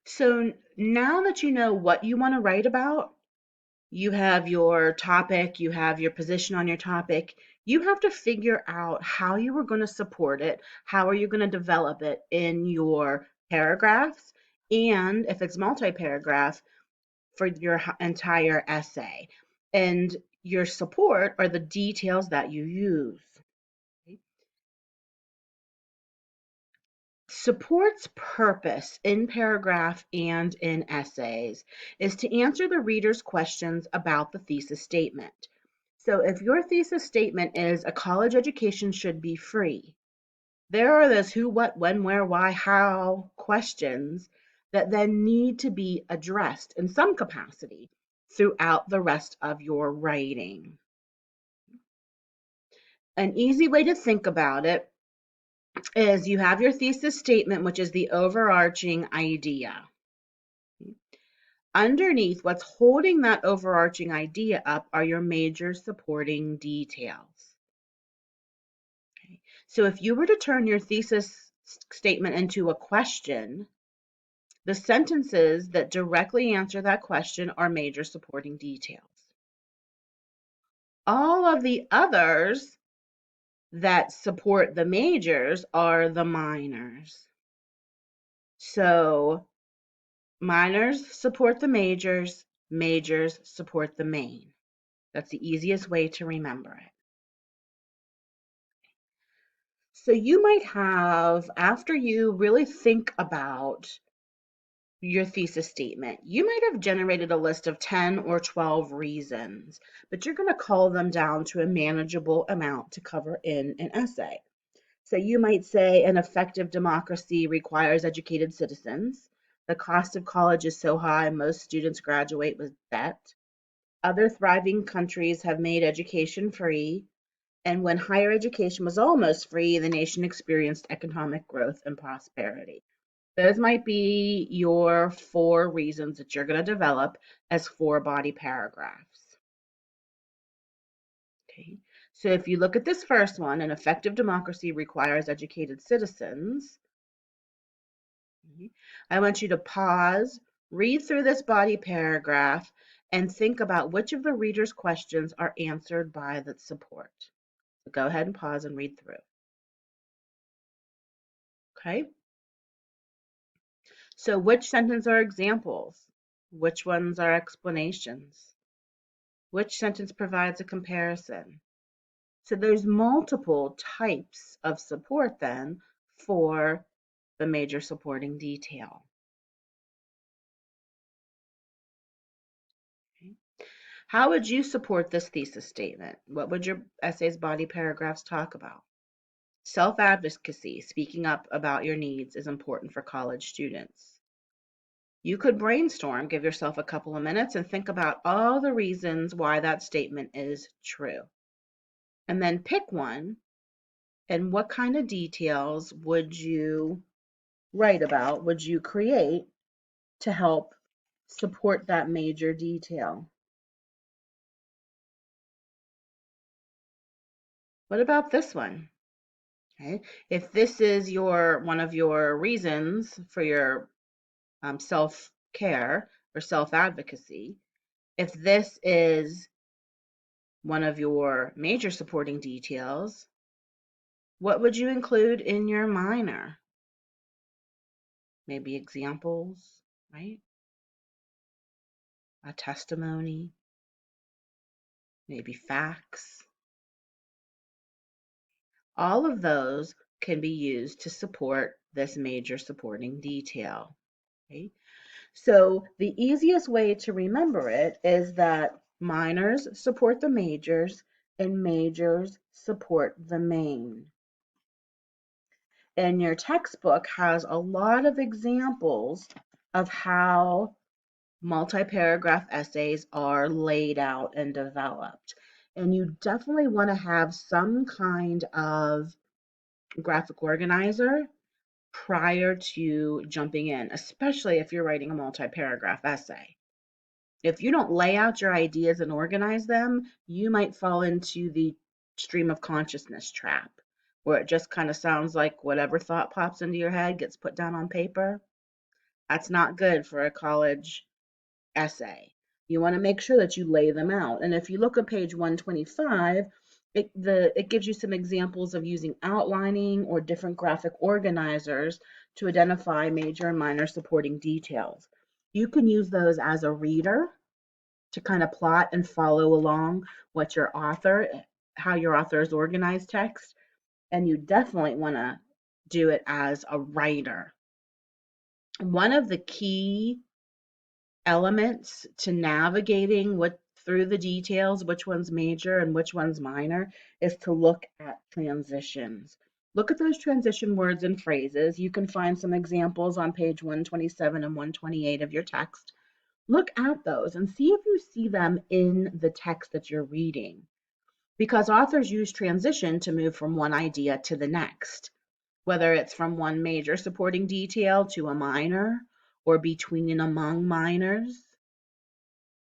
So now that you know what you want to write about, you have your topic, you have your position on your topic, you have to figure out how you are going to support it, how are you going to develop it in your paragraphs, and if it's multi-paragraph, for your entire essay. And your support are the details that you use. Support's purpose in paragraph and in essays is to answer the reader's questions about the thesis statement. So if your thesis statement is a college education should be free, there are those who, what, when, where, why, how questions that then need to be addressed in some capacity throughout the rest of your writing. An easy way to think about it is you have your thesis statement, which is the overarching idea. Underneath, what's holding that overarching idea up are your major supporting details. Okay. So if you were to turn your thesis statement into a question, the sentences that directly answer that question are major supporting details. All of the others that support the majors are the minors. So minors support the majors, majors support the main. That's the easiest way to remember it. So you might have, after you really think about your thesis statement, you might have generated a list of 10 or 12 reasons, but you're going to cull them down to a manageable amount to cover in an essay. So you might say an effective democracy requires educated citizens. The cost of college is so high, most students graduate with debt. Other thriving countries have made education free. And when higher education was almost free, the nation experienced economic growth and prosperity. Those might be your 4 reasons that you're going to develop as 4 body paragraphs. Okay. So if you look at this first one, an effective democracy requires educated citizens. I want you to pause, read through this body paragraph, and think about which of the reader's questions are answered by the support. So go ahead and pause and read through. Okay. So which sentence are examples? Which ones are explanations? Which sentence provides a comparison? So there's multiple types of support then for the major supporting detail. Okay. How would you support this thesis statement? What would your essay's body paragraphs talk about? Self-advocacy, speaking up about your needs, is important for college students. You could brainstorm, give yourself a couple of minutes, and think about all the reasons why that statement is true. And then pick one, and what kind of details would you write about, would you create to help support that major detail? What about this one? Okay. If this is one of your reasons for your self-care or self-advocacy, if this is one of your major supporting details, what would you include in your minor? Maybe examples, right? A testimony, maybe facts. All of those can be used to support this major supporting detail. Okay? So the easiest way to remember it is that minors support the majors and majors support the main. And your textbook has a lot of examples of how multi-paragraph essays are laid out and developed. And you definitely want to have some kind of graphic organizer prior to jumping in, especially if you're writing a multi-paragraph essay. If you don't lay out your ideas and organize them, you might fall into the stream of consciousness trap, where it just kind of sounds like whatever thought pops into your head gets put down on paper. That's not good for a college essay. You want to make sure that you lay them out. And if you look at page 125, it gives you some examples of using outlining or different graphic organizers to identify major and minor supporting details. You can use those as a reader to kind of plot and follow along what your author, how your author has organized text. And you definitely want to do it as a writer. One of the key elements to navigating what through the details, which one's major and which one's minor, is to look at transitions. Look at those transition words and phrases. You can find some examples on page 127 and 128 of your text. Look at those and see if you see them in the text that you're reading, because authors use transition to move from one idea to the next, whether it's from one major supporting detail to a minor, or between and among minors,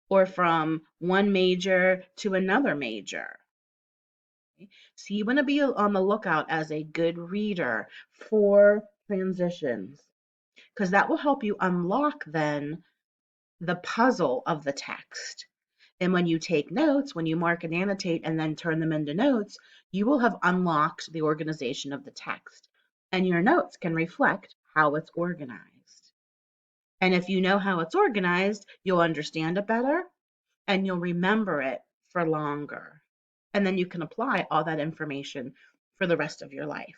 or from one major to another major. So you want to be on the lookout as a good reader for transitions, because that will help you unlock then the puzzle of the text. And when you take notes, when you mark and annotate and then turn them into notes, you will have unlocked the organization of the text. And your notes can reflect how it's organized. And if you know how it's organized, you'll understand it better and you'll remember it for longer. And then you can apply all that information for the rest of your life.